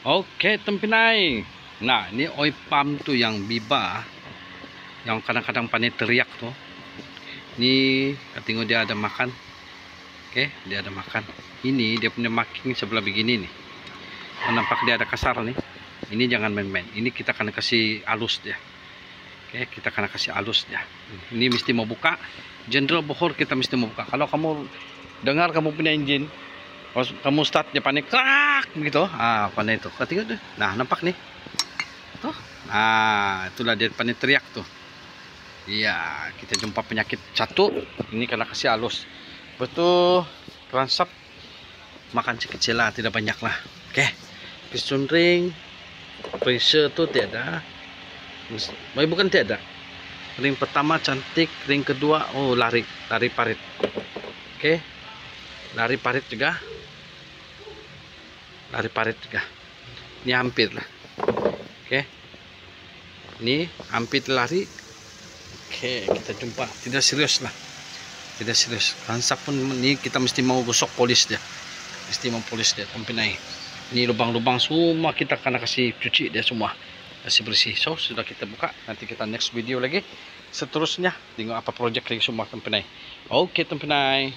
Oke, Tempinay. Nah, ini oi pam tuh yang biba, yang kadang-kadang panen teriak tuh. Ini tengok dia ada makan. Oke, dia ada makan. Ini dia punya marking sebelah begini nih. Nampak dia ada kasar nih. Ini jangan main-main. Ini kita akan kasih halus dia. Oke, kita akan kasih halus dia. Ini mesti mau buka. General bohor kita mesti mau buka. Kalau kamu dengar kamu punya engine, kamu start dia panik krak gitu. Panik itu. Tengok deh. Nah, nampak nih. Tuh. Itulah dia panik teriak tuh. Iya, kita jumpa penyakit satu. Ini karena kasih halus. Betul. Transap makan kecil lah, tidak banyak lah. Oke. Piston ring, pressure tuh tiada. Bukan tiada. Ring pertama cantik, ring kedua lari parit. Oke. Lari parit juga. Ini hampir lah. Oke. Ini hampir lari. Oke, kita jumpa. Tidak serius lah. Tidak serius. Ransap pun ini kita mesti mau gosok polis dia. Mesti mau polis dia sampai naik. Ini lubang-lubang semua kita akan kasih cuci dia semua. Kasih bersih. So, sudah kita buka. Nanti kita next video lagi. Seterusnya tengok apa project lagi semua Tempinay. Oke, Tempinay.